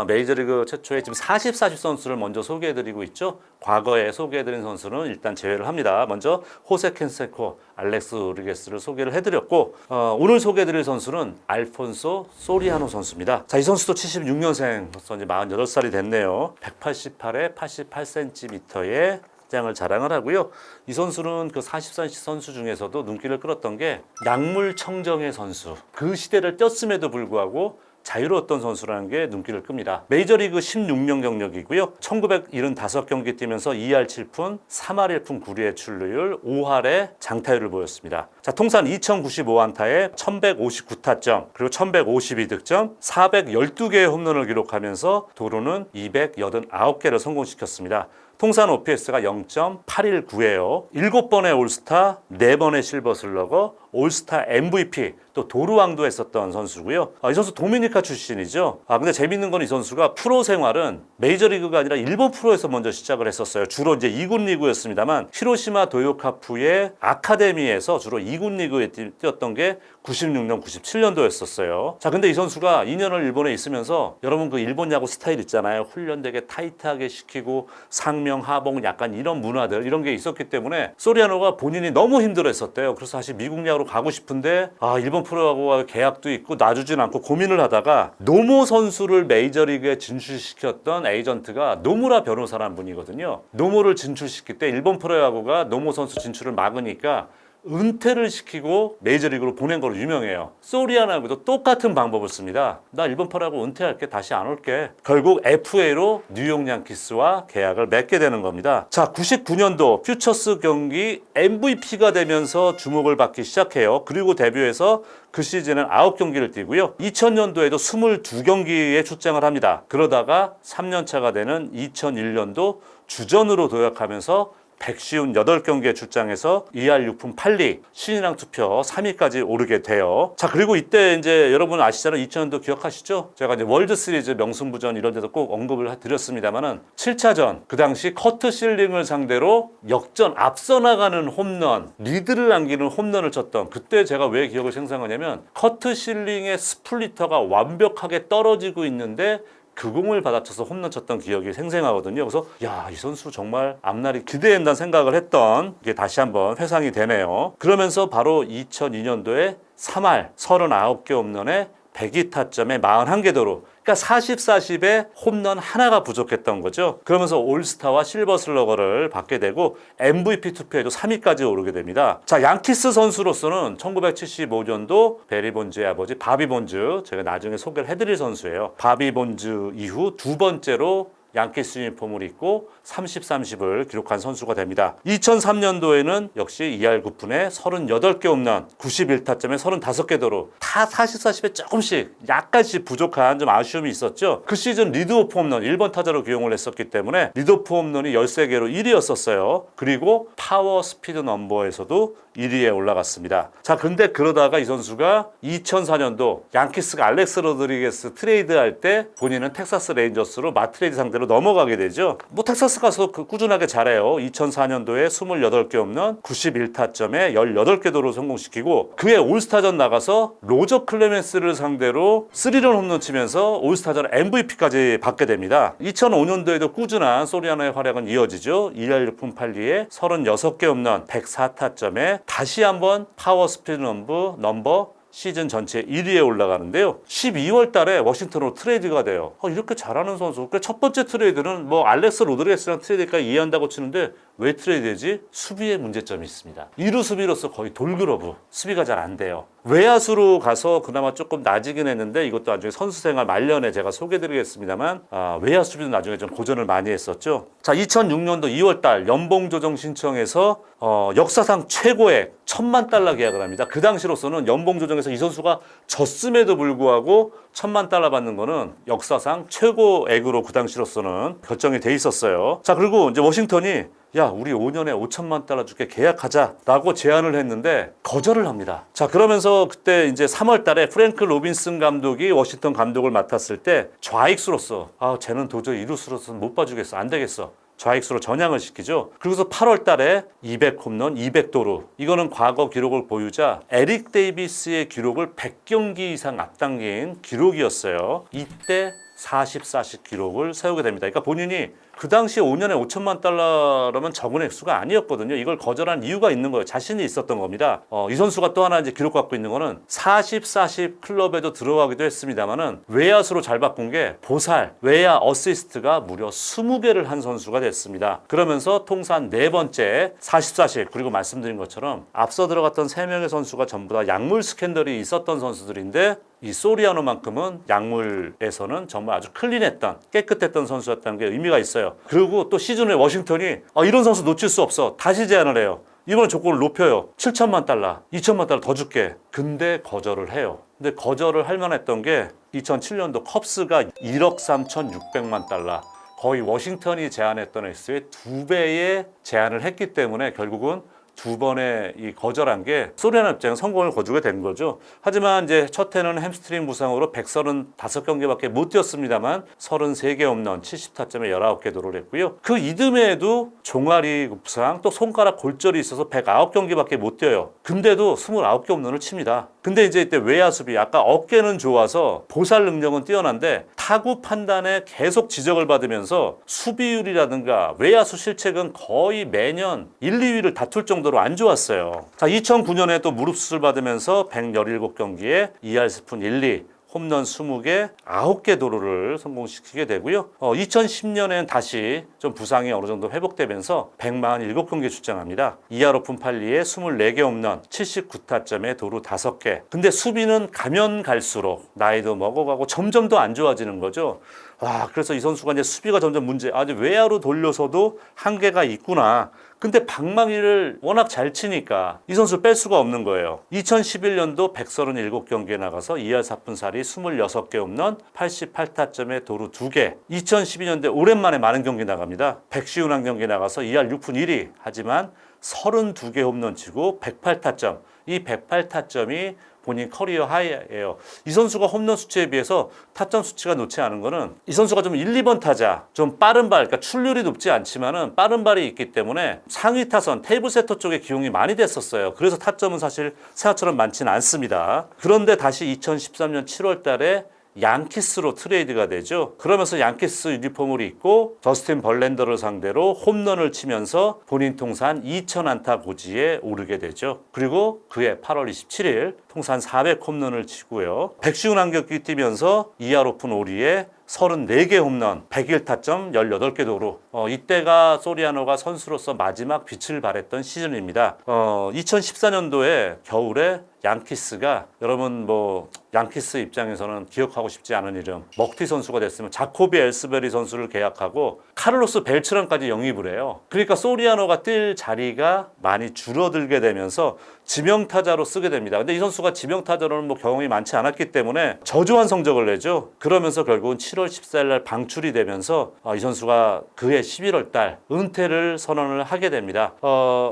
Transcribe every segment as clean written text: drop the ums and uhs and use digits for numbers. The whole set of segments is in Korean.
메이저리그 최초의 지금 40 선수를 먼저 소개해드리고 있죠. 과거에 소개해드린 선수는 일단 제외를 합니다. 먼저 호세 캔세코, 알렉스 로드리게스를 소개를 해드렸고 오늘 소개해드릴 선수는 알폰소 소리아노 선수입니다. 자, 이 선수도 76년생으로서 이제 48살이 됐네요. 188에 88cm의 장을 자랑을 하고요. 이 선수는 그 40살 선수 중에서도 눈길을 끌었던 게 약물 청정의 선수. 그 시대를 떴음에도 불구하고 자유로웠던 선수라는 게 눈길을 끕니다. 메이저리그 16년 경력이고요. 1975경기 뛰면서 2할 7푼, 3할 1푼 9리의 출루율, 5할의 장타율을 보였습니다. 자, 통산 2095안타에 1159타점, 그리고 1152득점, 412개의 홈런을 기록하면서 도루는 289개를 성공시켰습니다. 통산 OPS가 0.819예요. 7번의 올스타, 4번의 실버슬러거, 올스타 MVP, 또 도루왕도 했었던 선수고요. 이 선수 도미니카 출신이죠. 근데 재밌는 건 이 선수가 프로 생활은 메이저리그가 아니라 일본 프로에서 먼저 시작을 했었어요. 주로 이제 2군 리그였습니다만 히로시마 도요카푸의 아카데미에서 주로 2군 리그에 뛰었던 게 96년, 97년도였었어요. 자, 근데 이 선수가 2년을 일본에 있으면서 여러분 그 일본 야구 스타일 있잖아요. 훈련 되게 타이트하게 시키고 상명, 하복 약간 이런 문화들 이런 게 있었기 때문에 소리아노가 본인이 너무 힘들어했었대요. 그래서 사실 미국 야구로 가고 싶은데 일본 프로야구와 계약도 있고 놔주진 않고 고민을 하다가 노모 선수를 메이저리그에 진출시켰던 에이전트가 노무라 변호사라는 분이거든요. 노모를 진출시킬 때 일본 프로야구가 노모 선수 진출을 막으니까 은퇴를 시키고 메이저리그로 보낸 걸로 유명해요. 소리아노하고도 똑같은 방법을 씁니다. 나 일본 프로야구 은퇴할게, 다시 안 올게. 결국 FA로 뉴욕 양키스와 계약을 맺게 되는 겁니다. 자, 99년도 퓨처스 경기 MVP가 되면서 주목을 받기 시작해요. 그리고 데뷔해서 그 시즌은 9경기를 뛰고요. 2000년도에도 22경기에 출장을 합니다. 그러다가 3년차가 되는 2001년도 주전으로 도약하면서 158경기에 출장해서 2할 6푼 8리 신인왕 투표 3위까지 오르게 돼요. 자, 그리고 이때 이제 여러분 아시잖아요. 2000년도 기억하시죠? 제가 이제 월드 시리즈 명승부전 이런 데도 꼭 언급을 드렸습니다만은 7차전 그 당시 커트 실링을 상대로 역전 앞서 나가는 홈런, 리드를 남기는 홈런을 쳤던 그때 제가 왜 기억을 생생하냐면 커트 실링의 스플리터가 완벽하게 떨어지고 있는데 그 공을 받아쳐서 홈런 쳤던 기억이 생생하거든요. 그래서 이 선수 정말 앞날이 기대된다는 생각을 했던 게 다시 한번 회상이 되네요. 그러면서 바로 2002년도에 3할 39개 홈런에 102타점에 41개 도루, 그러니까 40에 홈런 하나가 부족했던 거죠. 그러면서 올스타와 실버슬러거를 받게 되고 MVP 투표에도 3위까지 오르게 됩니다. 자, 양키스 선수로서는 1975년도 베리 본즈의 아버지 바비 본즈, 제가 나중에 소개를 해드릴 선수예요. 바비 본즈 이후 두 번째로 양키스 유니폼을 입고 30을 기록한 선수가 됩니다. 2003년도에는 역시 2할 9푼에 38개 홈런, 91타점에 35개 도루, 다 40에 조금씩 약간씩 부족한 좀 아쉬움이 있었죠. 그 시즌 리드오프 홈런 1번 타자로 기용을 했었기 때문에 리드오프 홈런이 13개로 1위였었어요. 그리고 파워 스피드 넘버에서도 1위에 올라갔습니다. 자, 근데 그러다가 이 선수가 2004년도 양키스가 알렉스 로드리게스 트레이드할 때 본인은 텍사스 레인저스로 마트레이드 상대로 넘어가게 되죠. 텍사스 가서 꾸준하게 잘해요. 2004년도에 28개 홈런, 91타점에 18개 도루 성공시키고 그해 올스타전 나가서 로저 클레멘스를 상대로 3런 홈런 치면서 올스타전 MVP까지 받게 됩니다. 2005년도에도 꾸준한 소리아노의 활약은 이어지죠. 2할 6푼 8리에 36개 홈런, 104타점에 다시 한번 파워 스피드 넘버 시즌 전체 1위에 올라가는데요. 12월 달에 워싱턴으로 트레이드가 돼요. 이렇게 잘하는 선수. 첫 번째 트레이드는 알렉스 로드리게스랑 트레이드까지 이해한다고 치는데 왜 트레이드되지? 수비에 문제점이 있습니다. 2루 수비로서 거의 돌그러브. 수비가 잘 안 돼요. 외야수로 가서 그나마 조금 나아지긴 했는데 이것도 나중에 선수생활 말년에 제가 소개드리겠습니다만 외야 수비도 나중에 좀 고전을 많이 했었죠. 자, 2006년도 2월 달 연봉 조정 신청해서 역사상 최고액 $10,000,000 계약을 합니다. 그 당시로서는 연봉 조정에서 이 선수가 졌음에도 불구하고 $10,000,000 받는 거는 역사상 최고액으로 그 당시로서는 결정이 돼 있었어요. 자, 그리고 이제 워싱턴이 우리 5년에 $5,000,000 줄게 계약하자라고 제안을 했는데 거절을 합니다. 자, 그러면서 그때 이제 3월 달에 프랭크 로빈슨 감독이 워싱턴 감독을 맡았을 때 좌익수로서 쟤는 도저히 이루수로서는 못 봐주겠어. 안 되겠어. 좌익수로 전향을 시키죠. 그리고서 8월 달에 200홈런, 200도루. 이거는 과거 기록을 보유자 에릭 데이비스의 기록을 100경기 이상 앞당긴 기록이었어요. 이때 40, 기록을 세우게 됩니다. 그러니까 본인이 그 당시에 5년에 5천만 달러라면 적은 액수가 아니었거든요. 이걸 거절한 이유가 있는 거예요. 자신이 있었던 겁니다. 이 선수가 또 하나 이제 기록 갖고 있는 거는 40 클럽에도 들어가기도 했습니다만은 외야수로 잘 바꾼 게 보살, 외야 어시스트가 무려 20개를 한 선수가 됐습니다. 그러면서 통산 4번째 40 그리고 말씀드린 것처럼 앞서 들어갔던 3명의 선수가 전부 다 약물 스캔들이 있었던 선수들인데 이 소리아노만큼은 약물에서는 정말 아주 클린했던 깨끗했던 선수였다는 게 의미가 있어요. 그리고 또 시즌 후에 워싱턴이 이런 선수 놓칠 수 없어. 다시 제안을 해요. 이번 조건을 높여요. 7천만 달러, 2천만 달러 더 줄게. 근데 거절을 해요. 근데 거절을 할 만했던 게 2007년도 컵스가 1억 3,600만 달러. 거의 워싱턴이 제안했던 액수의 2배의 제안을 했기 때문에 결국은 2번의 이 거절한 게 소리아노 입장에 성공을 거두게 된 거죠. 하지만 이제 첫 해는 햄스트링 부상으로 135경기밖에 못 뛰었습니다만 33개 홈런, 70타점에 19개 도루를 했고요. 그 이듬해에도 종아리 부상, 또 손가락 골절이 있어서 109경기밖에 못 뛰어요. 근데도 29개 홈런을 칩니다. 근데 이제 이때 외야 수비, 아까 어깨는 좋아서 보살 능력은 뛰어난데 타구 판단에 계속 지적을 받으면서 수비율이라든가 외야수 실책은 거의 매년 1, 2위를 다툴 정도로 안 좋았어요. 자, 2009년에 또 무릎 수술 받으면서 117경기에 2할 스푼 1, 2, 홈런 20개, 9개 도루를 성공시키게 되고요. 2010년엔 다시 좀 부상이 어느 정도 회복되면서 147경기에 출장합니다. 2할 오픈 8리에 24개 홈런, 79타점에 도루 5개. 근데 수비는 가면 갈수록 나이도 먹어가고 점점 더 안 좋아지는 거죠. 그래서 이 선수가 이제 수비가 점점 아주 외야로 돌려서도 한계가 있구나. 근데 방망이를 워낙 잘 치니까 이 선수를 뺄 수가 없는 거예요. 2011년도 137경기에 나가서 2할 4푼 4리 26개 홈런, 88타점에 도루 2개. 2012년도에 오랜만에 많은 경기 나갑니다. 151경기 나가서 2할 6푼 1리. 하지만 32개 홈런 치고 108타점. 이 108타점이 본인 커리어 하이예요. 이 선수가 홈런 수치에 비해서 타점 수치가 놓지 않은 거는 이 선수가 좀 1, 2번 타자, 좀 빠른 발, 그러니까 출률이 높지 않지만은 빠른 발이 있기 때문에 상위 타선, 테이블 세터 쪽에 기용이 많이 됐었어요. 그래서 타점은 사실 생각처럼 많지는 않습니다. 그런데 다시 2013년 7월 달에 양키스로 트레이드가 되죠. 그러면서 양키스 유니폼을 입고 저스틴 벌랜더를 상대로 홈런을 치면서 본인 통산 2000안타 고지에 오르게 되죠. 그리고 그해 8월 27일 통산 400홈런을 치고요. 151경기 뛰면서 2할 오픈 5리에 34개 홈런, 101타점, 18개 도루. 이때가 소리아노가 선수로서 마지막 빛을 발했던 시즌입니다. 2014년도에 겨울에 양키스가 여러분 양키스 입장에서는 기억하고 싶지 않은 이름 먹튀 선수가 됐으면 자코비 엘스베리 선수를 계약하고 카를로스 벨트란까지 영입을 해요. 그러니까 소리아노가 뛸 자리가 많이 줄어들게 되면서 지명타자로 쓰게 됩니다. 근데 이 선수가 지명타자로는 경험이 많지 않았기 때문에 저조한 성적을 내죠. 그러면서 결국은 7월 14일 날 방출이 되면서 이 선수가 그해 11월 달 은퇴를 선언을 하게 됩니다.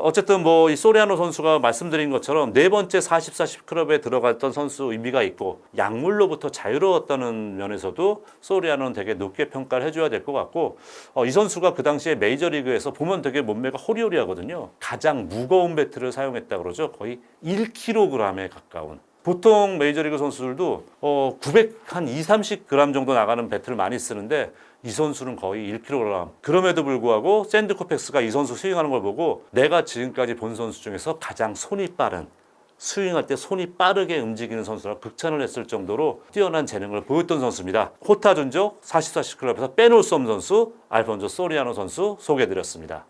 어쨌든 이 소리아노 선수가 말씀드린 것처럼 네 번째 40 클럽에 들어갔던 선수 의미가 있고 약물로부터 자유로웠다는 면에서도 소리아노는 되게 높게 평가를 해줘야 될 것 같고 이 선수가 그 당시에 메이저리그에서 보면 되게 몸매가 호리호리하거든요. 가장 무거운 배트를 사용했다 그러죠. 거의 1kg에 가까운. 보통 메이저리그 선수들도 930g 정도 나가는 배트를 많이 쓰는데 이 선수는 거의 1kg. 그럼에도 불구하고 샌드 코펙스가 이 선수 스윙하는 걸 보고 내가 지금까지 본 선수 중에서 가장 손이 빠른, 스윙할 때 손이 빠르게 움직이는 선수라 극찬을 했을 정도로 뛰어난 재능을 보였던 선수입니다. 호타 존족 40 클럽에서 빼놓을 수 없는 선수 알폰소 소리아노 선수 소개해드렸습니다.